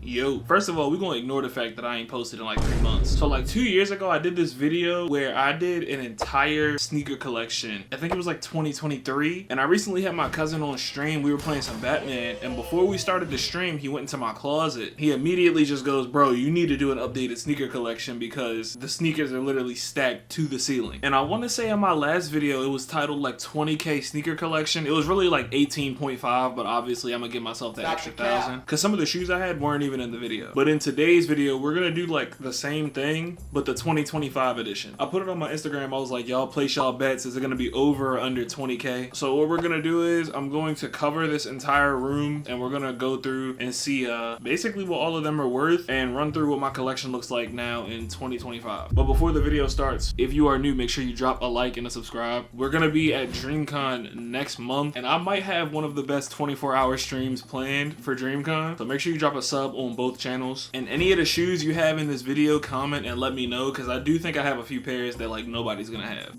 Yo, first of all, we're gonna ignore the fact that I ain't posted in like 3 months. So like 2 years ago, I did this video where I did an entire sneaker collection. I think it was like 2023. And I recently had my cousin on stream. We were playing some Batman. And before we started the stream, he went into my closet. He immediately just goes, bro, you need to do an updated sneaker collection because the sneakers are literally stacked to the ceiling. And I want to say in my last video, it was titled like 20K sneaker collection. It was really like 18.5, but obviously I'm gonna give myself that extra 1,000 because some of the shoes I had weren't even in the video. But in today's video, we're gonna do like the same thing, but the 2025 edition. I put it on my Instagram. I was like, y'all place y'all bets. Is it gonna be over or under 20K? So what we're gonna do is I'm going to cover this entire room and we're gonna go through and see basically what all of them are worth and run through what my collection looks like now in 2025. But before the video starts, if you are new, make sure you drop a like and a subscribe. We're gonna be at DreamCon next month and I might have one of the best 24-hour streams planned for DreamCon. So make sure you drop a sub on both channels. And any of the shoes you have in this video, comment and let me know because I do think I have a few pairs that like nobody's gonna have.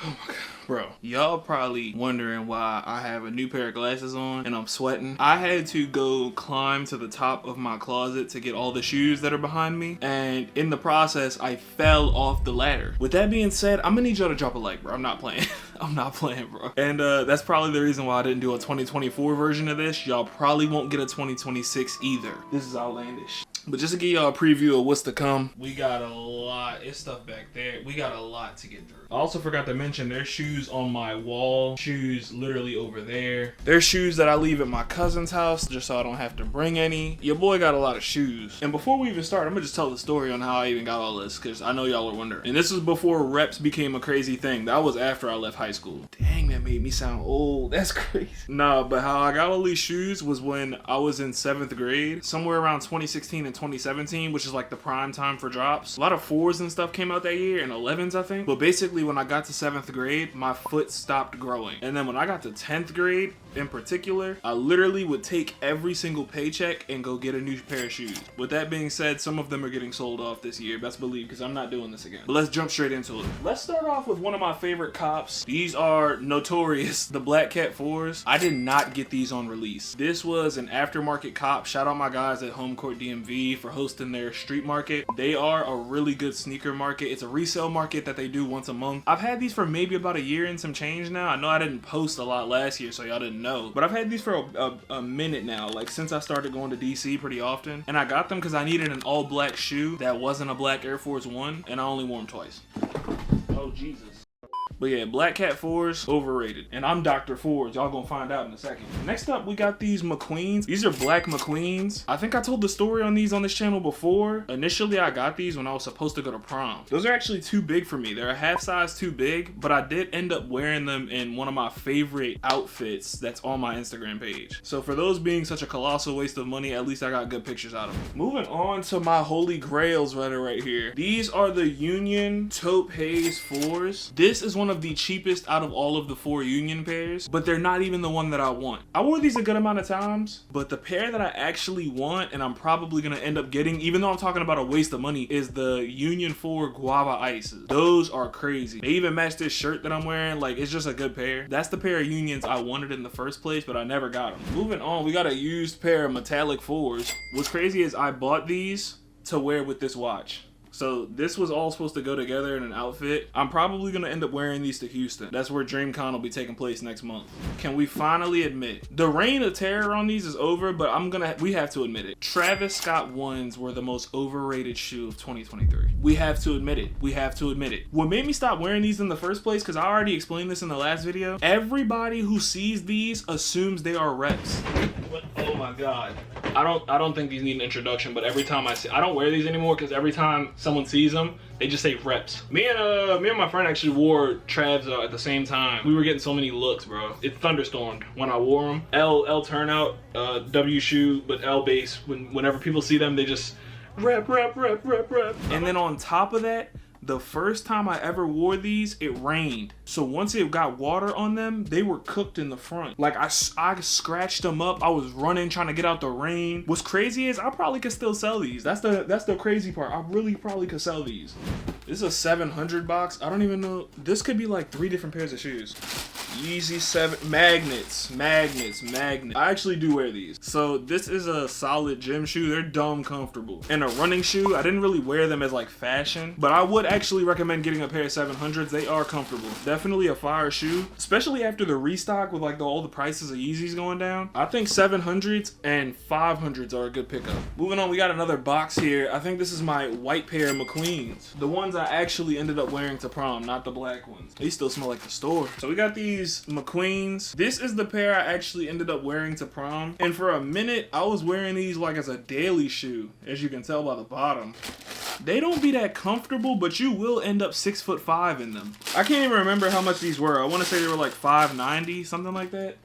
Oh my god. Bro, y'all probably wondering why I have a new pair of glasses on and I'm sweating. I had to go climb to the top of my closet to get all the shoes that are behind me, and in the process I fell off the ladder. With that being said, I'm gonna need y'all to drop a like, bro. I'm not playing. I'm not playing, bro. And that's probably the reason why I didn't do a 2024 version of this. Y'all probably won't get a 2026 either. This is outlandish. But just to give y'all a preview of what's to come, we got a lot. It's stuff back there. We got a lot to get through. I also forgot to mention there's shoes on my wall, shoes literally over there. There's shoes that I leave at my cousin's house just so I don't have to bring any. Your boy got a lot of shoes. And before we even start, I'm gonna just tell the story on how I even got all this because I know y'all are wondering. And this was before reps became a crazy thing. That was after I left high school. Dang, that made me sound old. That's crazy. Nah, but how I got all these shoes was when I was in 7th grade, somewhere around 2016 and 2017, which is like the prime time for drops. A lot of 4s and stuff came out that year and 11s, I think. But basically when I got to 7th grade, my foot stopped growing. And then when I got to 10th grade in particular, I literally would take every single paycheck and go get a new pair of shoes. With that being said, some of them are getting sold off this year, best believe, because I'm not doing this again. But let's jump straight into it. Let's start off with one of my favorite cops. These are notorious, the Black Cat 4s. I did not get these on release. This was an aftermarket cop. Shout out my guys at Home Court DMV for hosting their street market. They are a really good sneaker market. It's a resale market that they do once a month. I've had these for maybe about a year and some change now. I know I didn't post a lot last year, so y'all didn't know, but I've had these for a minute now, like since I started going to DC pretty often. And I got them because I needed an all black shoe that wasn't a black Air Force One, and I only wore them twice. Oh Jesus. But yeah, Black Cat 4s, overrated. And I'm Dr. Fords. Y'all gonna find out in a second. Next up, we got these McQueens. These are black McQueens. I think I told the story on these on this channel before. Initially, I got these when I was supposed to go to prom. Those are actually too big for me. They're a half size too big, but I did end up wearing them in one of my favorite outfits that's on my Instagram page. So for those being such a colossal waste of money, at least I got good pictures out of them. Moving on to my holy grails right here. These are the Union Taupe Haze 4s. This is one of the cheapest out of all of the 4 Union pairs, but they're not even the one that I want. I wore these a good amount of times, but the pair that I actually want and I'm probably gonna end up getting, even though I'm talking about a waste of money, is the Union 4 Guava Ices. Those are crazy. They even match this shirt that I'm wearing. Like, it's just a good pair. That's the pair of Unions I wanted in the first place, but I never got them. Moving on, we got a used pair of metallic 4s. What's crazy is I bought these to wear with this watch. So this was all supposed to go together in an outfit. I'm probably gonna end up wearing these to Houston. That's where DreamCon will be taking place next month. Can we finally admit, the reign of terror on these is over, but we have to admit it. Travis Scott 1s were the most overrated shoe of 2023. We have to admit it. We have to admit it. What made me stop wearing these in the first place, because I already explained this in the last video, everybody who sees these assumes they are reps. What? Oh my God. I don't think these need an introduction, but every time I don't wear these anymore because every time someone sees them, they just say reps. Me and my friend actually wore Travs at the same time. We were getting so many looks, bro. It thunderstormed when I wore them. L turnout, W shoe, but L base. Whenever people see them, they just rep. And then on top of that, the first time I ever wore these, it rained. So once it got water on them, they were cooked in the front. Like I scratched them up. I was running, trying to get out the rain. What's crazy is I probably could still sell these. That's the crazy part. I really probably could sell these. This is a 700 box. I don't even know. This could be like 3 different pairs of shoes. Yeezy 7 magnets. I actually do wear these. So this is a solid gym shoe. They're dumb comfortable. And a running shoe, I didn't really wear them as like fashion, but I would actually recommend getting a pair of 700s. They are comfortable. Definitely a fire shoe, especially after the restock with like all the prices of Yeezys going down. I think 700s and 500s are a good pickup. Moving on, we got another box here. I think this is my white pair of McQueens. The ones I actually ended up wearing to prom, not the black ones. They still smell like the store. So we got these McQueens. This is the pair I actually ended up wearing to prom. And for a minute, I was wearing these like as a daily shoe, as you can tell by the bottom. They don't be that comfortable, but you will end up 6'5" in them. I can't even remember how much these were. I want to say they were like $5.90, something like that.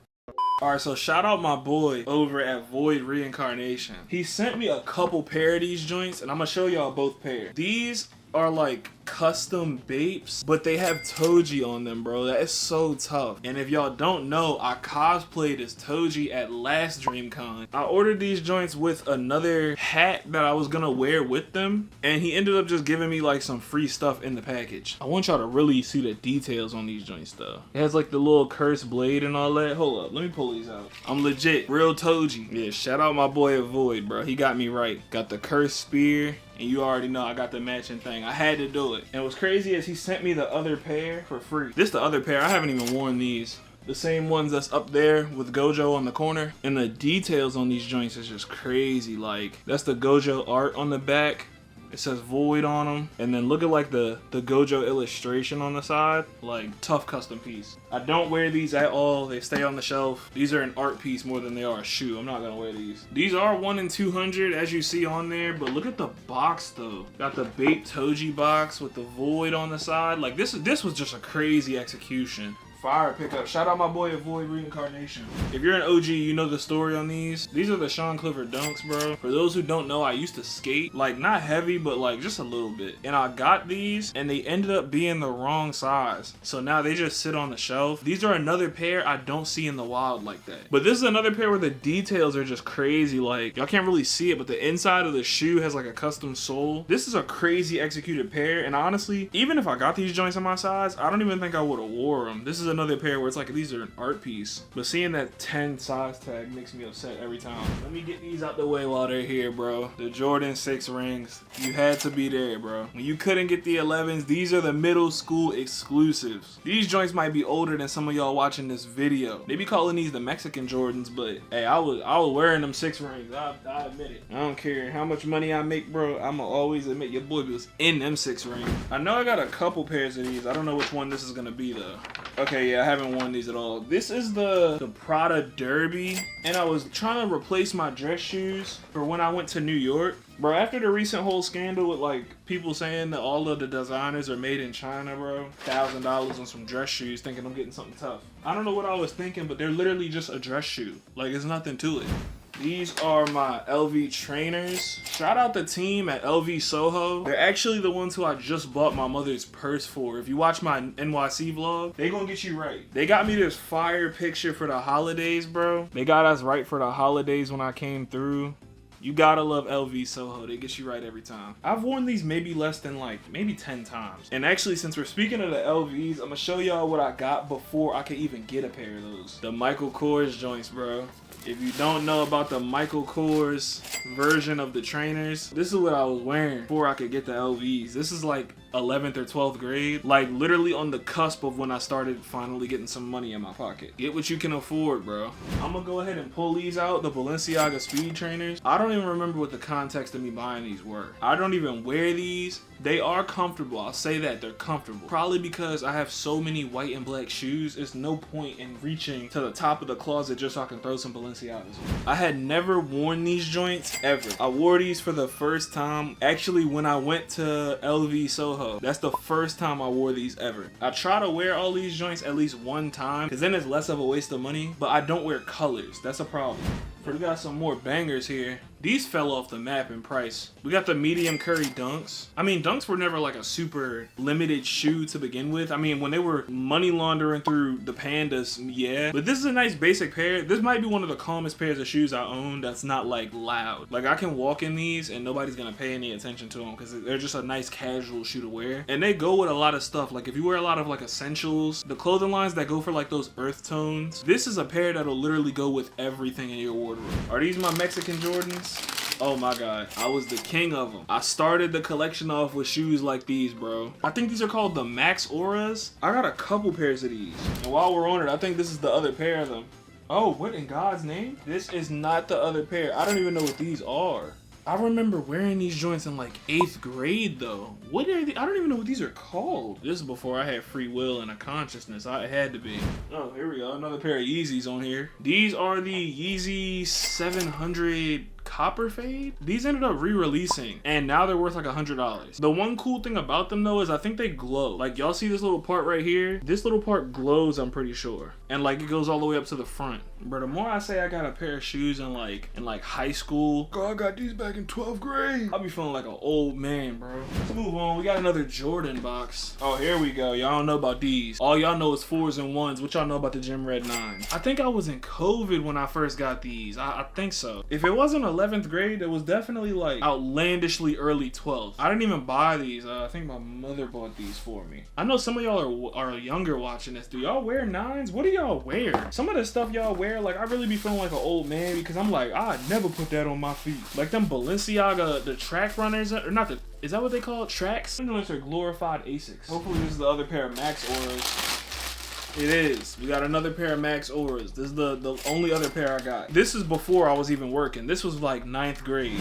Alright, so shout out my boy over at Void Reincarnation. He sent me a couple pair of these joints, and I'm gonna show y'all both pairs. These are like custom Bapes, but they have Toji on them, bro. That is so tough. And if y'all don't know, I cosplayed as Toji at last DreamCon. I ordered these joints with another hat that I was gonna wear with them, and he ended up just giving me like some free stuff in the package. I want y'all to really see the details on these joints though. It has like the little cursed blade and all that. Hold up, let me pull these out. I'm legit, real Toji. Yeah, shout out my boy at Void, bro. He got me right. Got the cursed spear, and you already know I got the matching thing. I had to do it. And what's crazy is he sent me the other pair for free. This the other pair. I haven't even worn these. The same ones that's up there with Gojo on the corner. And the details on these joints is just crazy. Like, that's the Gojo art on the back. It says Void on them. And then look at like the Gojo illustration on the side. Like, tough custom piece. I don't wear these at all. They stay on the shelf. These are an art piece more than they are a shoe. I'm not gonna wear these. These are 1 in 200 as you see on there. But look at the box though. Got the Bape Toji box with the Void on the side. Like this was just a crazy execution. Fire pickup. Shout out my boy at Void Reincarnation. If you're an OG, you know the story on these. These are the Sean Clifford Dunks, bro. For those who don't know, I used to skate. Like, not heavy, but like just a little bit. And I got these, and they ended up being the wrong size. So now they just sit on the shelf. These are another pair I don't see in the wild like that. But this is another pair where the details are just crazy. Like, y'all can't really see it, but the inside of the shoe has like a custom sole. This is a crazy executed pair. And honestly, even if I got these joints in my size, I don't even think I would have wore them. This is another pair where it's like these are an art piece, but seeing that 10 size tag makes me upset every time. Let me get these out the way while they're here, bro. The Jordan 6 rings, you had to be there, bro. When you couldn't get the 11s, these are the middle school exclusives. These joints might be older than some of y'all watching this video. They be calling these the Mexican Jordans, but hey, I was wearing them 6 rings. I admit it. I don't care how much money I make, bro. I'ma always admit your boy was in them 6 rings. I know I got a couple pairs of these. I don't know which one this is gonna be though. Okay, yeah, I haven't worn these at all. This is the Prada Derby, and I was trying to replace my dress shoes for when I went to New York. Bro, after the recent whole scandal with like people saying that all of the designers are made in China, bro, $1,000 on some dress shoes thinking I'm getting something tough. I don't know what I was thinking, but they're literally just a dress shoe. Like, there's nothing to it. These are my LV trainers. Shout out the team at LV Soho. They're actually the ones who I just bought my mother's purse for. If you watch my NYC vlog, they gonna get you right. They got me this fire picture for the holidays, bro. They got us right for the holidays when I came through. You gotta love LV Soho. They get you right every time. I've worn these maybe less than like maybe 10 times. And actually, since we're speaking of the LVs, I'm gonna show y'all what I got before I could even get a pair of those. The Michael Kors joints, bro. If you don't know about the Michael Kors version of the trainers, this is what I was wearing before I could get the LVs. This is like 11th or 12th grade, like literally on the cusp of when I started finally getting some money in my pocket. Get what you can afford, bro. I'm gonna go ahead and pull these out, the Balenciaga speed trainers. I don't even remember what the context of me buying these were. I don't even wear these. They are comfortable, I'll say that, they're comfortable. Probably because I have so many white and black shoes, there's no point in reaching to the top of the closet just so I can throw some Balenciagas. I had never worn these joints ever. I wore these for the first time actually when I went to LV Soho. That's the first time I wore these ever. I try to wear all these joints at least one time because then it's less of a waste of money, but I don't wear colors. That's a problem. We got some more bangers here. These fell off the map in price. We got the medium Curry Dunks. I mean, Dunks were never like a super limited shoe to begin with. I mean, when they were money laundering through the Pandas, yeah. But this is a nice basic pair. This might be one of the calmest pairs of shoes I own that's not like loud. Like I can walk in these and nobody's gonna pay any attention to them because they're just a nice casual shoe to wear. And they go with a lot of stuff. Like if you wear a lot of like essentials, the clothing lines that go for like those earth tones, this is a pair that'll literally go with everything in your wardrobe. Are these my Mexican Jordans? Oh my god, I was the king of them. I started the collection off with shoes like these, bro. I think these are called the Max Auras. I got a couple pairs of these. And while we're on it, I think this is the other pair of them. Oh, what in God's name? This is not the other pair. I don't even know what these are. I remember wearing these joints in like 8th grade though. What are these? I don't even know what these are called. This is before I had free will and a consciousness. I had to be. Oh, here we go. Another pair of Yeezys on here. These are the Yeezy 700 Copper Fade. These ended up re-releasing and now they're worth like $100. The one cool thing about them though is I think they glow. Like y'all see this little part right here? This little part glows, I'm pretty sure. And like it goes all the way up to the front. But the more I say I got a pair of shoes in like high school, girl, I got these back in 12th grade. I'll be feeling like an old man, bro. Let's move on. We got another Jordan box. Oh, here we go. Y'all don't know about these. All y'all know is 4s and 1s. What y'all know about the Gym Red 9s? I think I was in COVID when I first got these. I think so. If it wasn't 11th grade, it was definitely like outlandishly early 12th. I didn't even buy these. I think my mother bought these for me. I know some of y'all are younger watching this. Do y'all wear 9s? What do y'all wear? Some of the stuff y'all wear, like I really be feeling like an old man because I'm like, I never put that on my feet. Like them Balenciaga, the track runners, or not the, is that what they call it? Tracks? I know it's glorified Asics. Hopefully this is the other pair of Max Auras. It is. We got another pair of Max Auras. This is the only other pair I got. This is before I was even working. This was like 9th grade.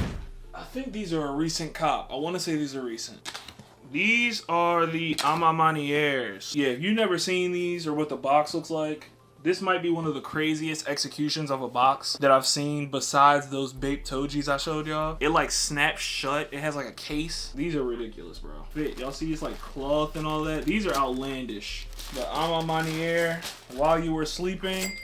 I think these are a recent cop. I want to say these are recent. These are the Amamaniers. Yeah, if you've never seen these or what the box looks like, this might be one of the craziest executions of a box that I've seen besides those Bape Tojis I showed y'all. It like snaps shut. It has like a case. These are ridiculous, bro. Fit. Y'all see this like cloth and all that? These are outlandish. The Amamanier, while you were sleeping.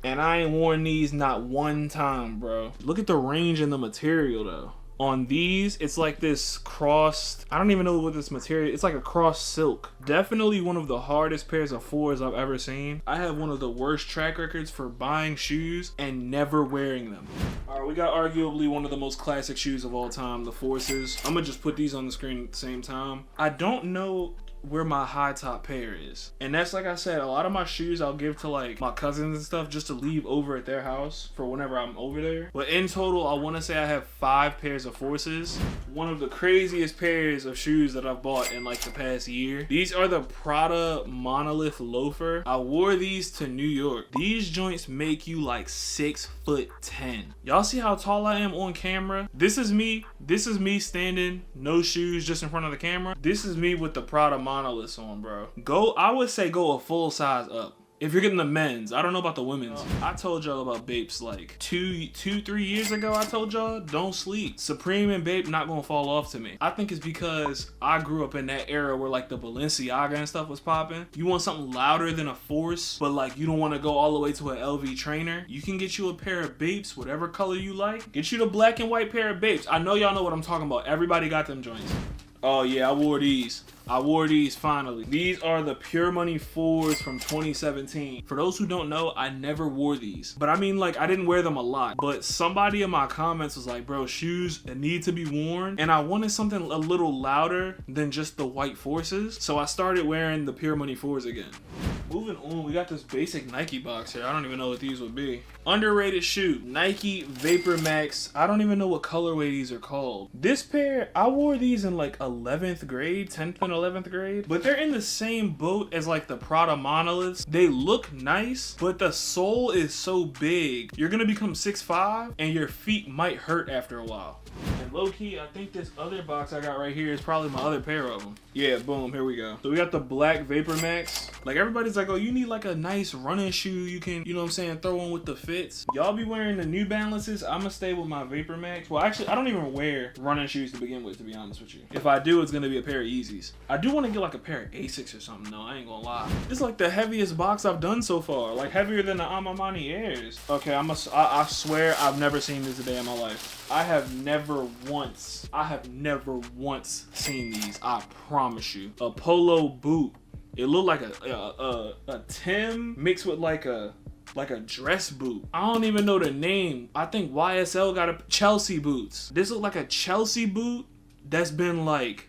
And I ain't worn these not one time, bro. Look at the range in the material though. On these, it's like this crossed, I don't even know what this material, it's like a cross silk. Definitely one of the hardest pairs of 4s I've ever seen. I have one of the worst track records for buying shoes and never wearing them. All right, we got arguably one of the most classic shoes of all time, the Forces. I'm gonna just put these on the screen at the same time. I don't know where my high top pair is, and that's, like I said, a lot of my shoes I'll give to like my cousins and stuff just to leave over at their house for whenever I'm over there. But in total, I want to say I have 5 pairs of Forces. One of the craziest pairs of shoes that I've bought in like the past year. These are the Prada Monolith Loafer. I wore these to New York. These joints make you like 6'10". Y'all see how tall I am on camera? This is me standing, no shoes, just in front of the camera. This is me with the Prada Monoliths on, bro. I would say go a full size up. If you're getting the men's, I don't know about the women's. I told y'all about Bapes like 3 years ago. I told y'all, don't sleep. Supreme and Bape not gonna fall off to me. I think it's because I grew up in that era where like the Balenciaga and stuff was popping. You want something louder than a Force, but like you don't want to go all the way to an LV trainer. You can get you a pair of Bapes, whatever color you like. Get you the black and white pair of Bapes. I know y'all know what I'm talking about. Everybody got them joints. Oh yeah, I wore these. Finally. These are the Pure Money 4s from 2017. For those who don't know, I never wore these. But I mean, like, I didn't wear them a lot. But somebody in my comments was like, bro, shoes that need to be worn. And I wanted something a little louder than just the white Forces. So I started wearing the Pure Money 4s again. Moving on, we got this basic Nike box here. I don't even know what these would be. Underrated shoe, Nike Vapor Max. I don't even know what colorway these are called. This pair, I wore these in like 11th grade, 10th and 11th grade, but they're in the same boat as like the Prada Monoliths. They look nice, but the sole is so big, you're gonna become 6'5", and your feet might hurt after a while. And low-key, I think this other box I got right here is probably my other pair of them. Yeah, boom, here we go. So we got the black Vapor Max. Like, everybody's like, oh, you need like a nice running shoe you can, you know what I'm saying, throw on with the fits. Y'all be wearing the New Balances. I'm gonna stay with my Vapor Max. Well, actually, I don't even wear running shoes to begin with, to be honest with you. If I do, it's gonna be a pair of Yeezys. I do want to get like a pair of Asics or something, though. I ain't gonna lie. It's like the heaviest box I've done so far. Like, heavier than the Amamani Airs. Okay, I swear I've never seen this a day in my life. I have never once seen these. I promise you. A polo boot. It looked like a Tim mixed with like a dress boot. I don't even know the name. I think YSL got a Chelsea boots. This look like a Chelsea boot that's been like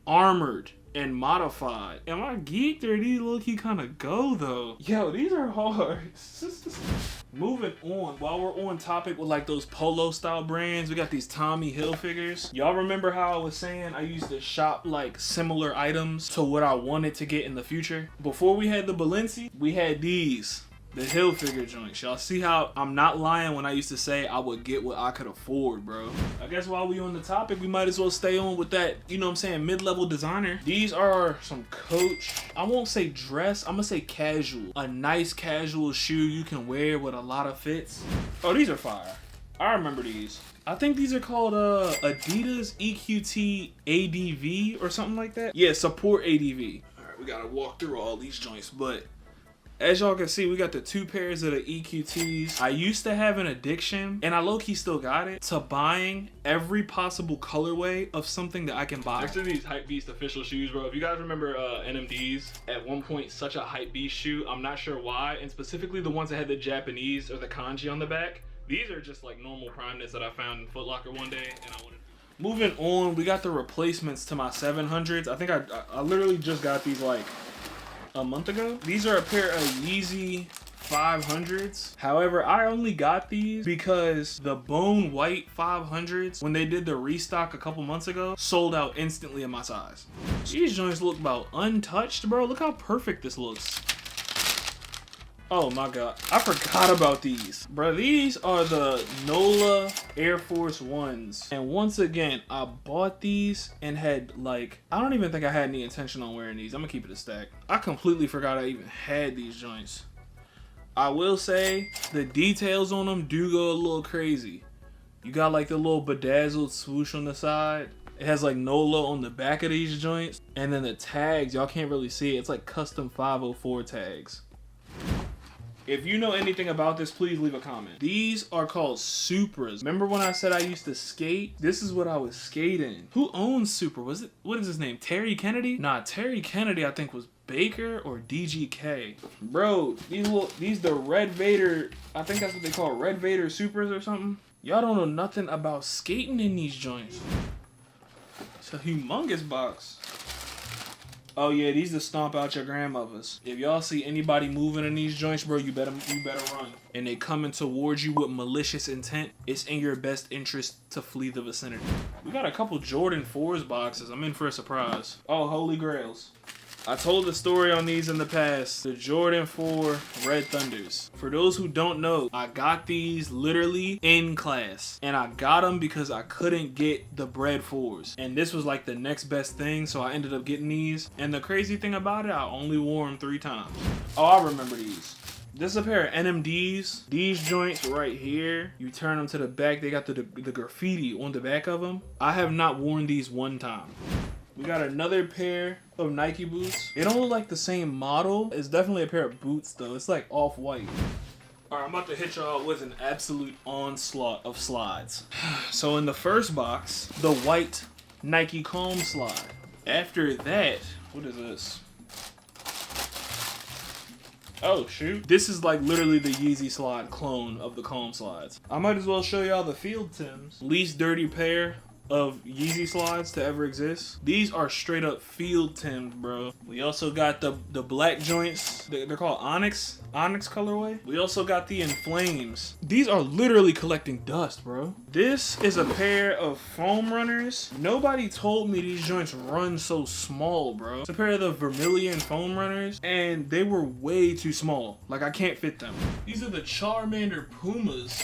armored and modified. Am I geeked or these low-key kind of go though? Yo, these are hard. Moving on, while we're on topic with like those polo style brands, we got these Tommy Hilfigers. Y'all remember how I was saying I used to shop like similar items to what I wanted to get in the future? Before we had the Balenci, we had these. The Hilfiger joints. Y'all see how I'm not lying when I used to say I would get what I could afford, bro. I guess while we on the topic, we might as well stay on with that, you know what I'm saying, mid-level designer. These are some Coach, I won't say dress, I'm gonna say casual. A nice casual shoe you can wear with a lot of fits. Oh, these are fire. I remember these. I think these are called Adidas EQT ADV or something like that. Yeah, support ADV. All right, we gotta walk through all these joints, but as y'all can see, we got the 2 pairs of the EQTs. I used to have an addiction, and I low-key still got it, to buying every possible colorway of something that I can buy. Next to these Hypebeast official shoes, bro. If you guys remember NMDs, at one point, such a Hypebeast shoe. I'm not sure why, and specifically the ones that had the Japanese or the kanji on the back. These are just like normal primeness that I found in Foot Locker one day, and I wanted. Moving on, we got the replacements to my 700s. I think I literally just got these like a month ago. These are a pair of Yeezy 500s. However, I only got these because the bone white 500s, when they did the restock a couple months ago, sold out instantly in my size. These joints look about untouched, bro. Look how perfect this looks. Oh my god, I forgot about these. Bro, these are the NOLA Air Force Ones. And once again, I bought these and had like, I don't even think I had any intention on wearing these. I'm gonna keep it a stack. I completely forgot I even had these joints. I will say, the details on them do go a little crazy. You got like the little bedazzled swoosh on the side. It has like NOLA on the back of these joints. And then the tags, y'all can't really see it. It's like custom 504 tags. If you know anything about this, please leave a comment. These are called Supras. Remember when I said I used to skate? This is what I was skating. Who owns Supra? Was it, what is his name? Terry Kennedy? Nah, Terry Kennedy I think was Baker or DGK. Bro, these the Red Vader, I think that's what they call Red Vader Supras or something. Y'all don't know nothing about skating in these joints. It's a humongous box. Oh yeah, these to stomp out your grandmothers. If y'all see anybody moving in these joints, bro, you better run. And they coming towards you with malicious intent, it's in your best interest to flee the vicinity. We got a couple Jordan 4s boxes. I'm in for a surprise. Oh, Holy Grails. I told the story on these in the past. The Jordan 4 Red Thunders. For those who don't know, I got these literally in class. And I got them because I couldn't get the Bred 4s. And this was like the next best thing, so I ended up getting these. And the crazy thing about it, I only wore them 3 times. Oh, I remember these. This is a pair of NMDs. These joints right here, you turn them to the back, they got the graffiti on the back of them. I have not worn these one time. We got another pair of Nike boots. It don't look like the same model. It's definitely a pair of boots though. It's like off-white. Alright, I'm about to hit y'all with an absolute onslaught of slides. So in the first box, the white Nike Calm slide. After that, what is this? Oh shoot. This is like literally the Yeezy slide clone of the Calm slides. I might as well show y'all the Field Tims. Least dirty pair of Yeezy slides to ever exist. These are straight up Field Tims, bro. We also got the black joints. They're called Onyx colorway. We also got the Inflames. These are literally collecting dust, bro. This is a pair of foam runners. Nobody told me these joints run so small, bro. It's a pair of the Vermilion foam runners, and they were way too small. Like, I can't fit them. These are the Charmander Pumas.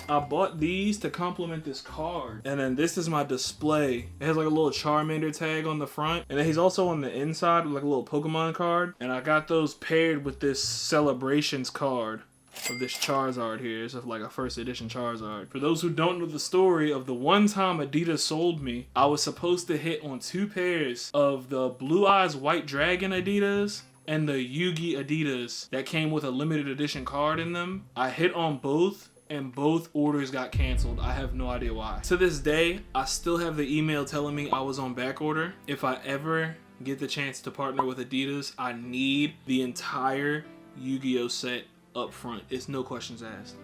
I bought these to complement this card. And then this is my display. It has like a little Charmander tag on the front. And then he's also on the inside with like a little Pokemon card. And I got those paired with this Celebrations card of this Charizard here. It's like a first edition Charizard. For those who don't know the story of the one time Adidas sold me, I was supposed to hit on 2 pairs of the Blue Eyes White Dragon Adidas and the Yugi Adidas that came with a limited edition card in them. I hit on both and both orders got canceled. I have no idea why. To this day, I still have the email telling me I was on back order. If I ever get the chance to partner with Adidas, I need the entire Yu-Gi-Oh set up front. It's no questions asked.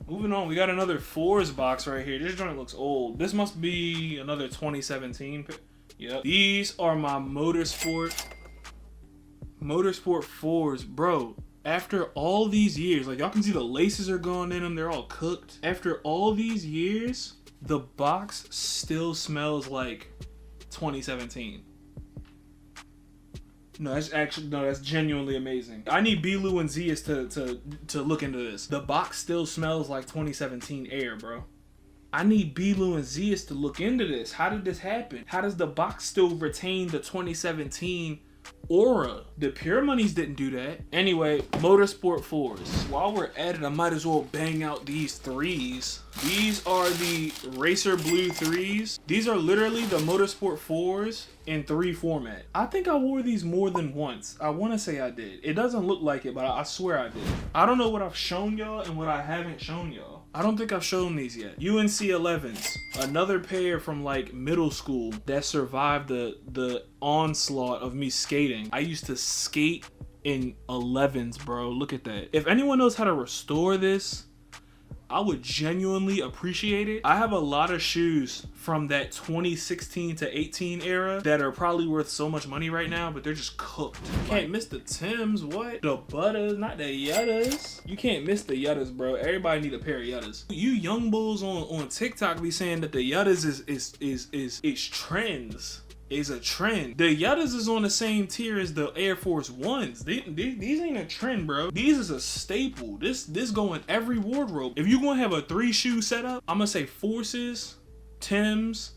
Moving on, we got another Fours box right here. This joint looks old. This must be another 2017. Yep. These are my Motorsport Fours, bro. After all these years, like y'all can see the laces are going in them. They're all cooked. After all these years, the box still smells like 2017. No, that's genuinely amazing. I need Bilu and Zias to look into this. The box still smells like 2017 air, bro. I need Bilu and Zias to look into this. How did this happen? How does the box still retain the 2017 aura? The Pure Monies didn't do that. Anyway, Motorsport 4s. While we're at it, I might as well bang out these 3s. These are the Racer Blue 3s. These are literally the Motorsport 4s in 3 format. I think I wore these more than once. I want to say I did. It doesn't look like it, but I swear I did. I don't know what I've shown y'all and what I haven't shown y'all. I don't think I've shown these yet. UNC 11s, another pair from like middle school that survived the onslaught of me skating. I used to skate in 11s, bro. Look at that. If anyone knows how to restore this, I would genuinely appreciate it. I have a lot of shoes from that 2016 to 18 era that are probably worth so much money right now, but they're just cooked. You can't miss the Tims, what? The Butters, not the Yuttas. You can't miss the Yuttas, bro. Everybody need a pair of Yuttas. You young bulls on TikTok be saying that the Yuttas is trends. Is a trend. The Yuttas is on the same tier as the Air Force Ones. These ain't a trend, bro. These is a staple. This go in every wardrobe. If you gonna have a 3-shoe setup, I'm gonna say Forces, Tims,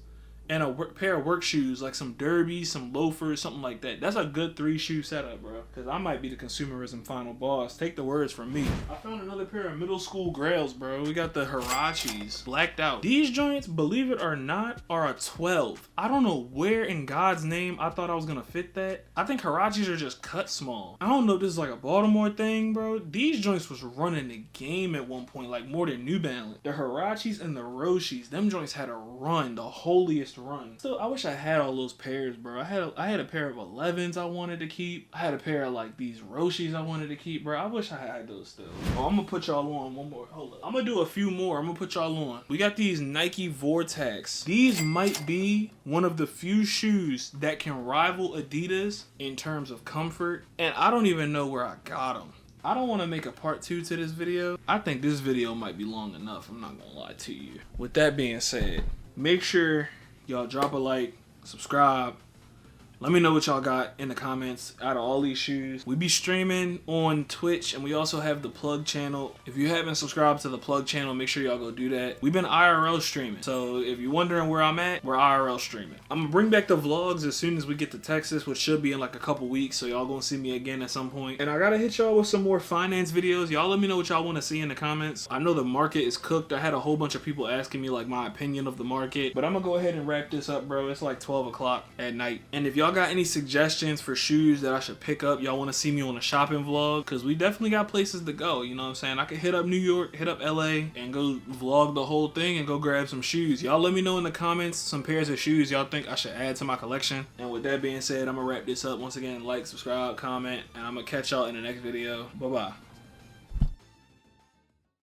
and a pair of work shoes, like some derbies, some loafers, something like that. That's a good 3-shoe setup, bro. Because I might be the consumerism final boss. Take the words from me. I found another pair of middle school grails, bro. We got the Hirachis, blacked out. These joints, believe it or not, are a 12. I don't know where in God's name I thought I was going to fit that. I think Hirachis are just cut small. I don't know if this is like a Baltimore thing, bro. These joints was running the game at one point, like more than New Balance. The Hirachis and the Roshis, them joints had a run, the holiest run. Still, I wish I had all those pairs, bro. I had a pair of 11s I wanted to keep. I had a pair of like these Roshis I wanted to keep, bro. I wish I had those still. Oh, I'm gonna put y'all on one more. Hold up. I'm gonna do a few more. I'm gonna put y'all on. We got these Nike Vortex. These might be one of the few shoes that can rival Adidas in terms of comfort, and I don't even know where I got them. I don't want to make a part 2 to this video. I think this video might be long enough. I'm not gonna lie to you. With that being said, make sure y'all drop a like, subscribe. Let me know what y'all got in the comments out of all these shoes. We be streaming on Twitch, and we also have the Plug channel. If you haven't subscribed to the Plug channel, make sure y'all go do that. We've been IRL streaming, so if you're wondering where I'm at, we're IRL streaming. I'm gonna bring back the vlogs as soon as we get to Texas, which should be in like a couple weeks, so y'all gonna see me again at some point. And I gotta hit y'all with some more finance videos. Y'all let me know what y'all want to see in the comments. I know the market is cooked. I had a whole bunch of people asking me like my opinion of the market, but I'm gonna go ahead and wrap this up, bro. It's like 12 o'clock at night. And if y'all got any suggestions for shoes that I should pick up, y'all want to see me on a shopping vlog, because we definitely got places to go, you know what I'm saying? I could hit up New York, hit up LA, and go vlog the whole thing and go grab some shoes. Y'all let me know in the comments some pairs of shoes y'all think I should add to my collection. And with that being said, I'm gonna wrap this up. Once again, like, subscribe, comment, and I'm gonna catch y'all in the next video. Bye bye.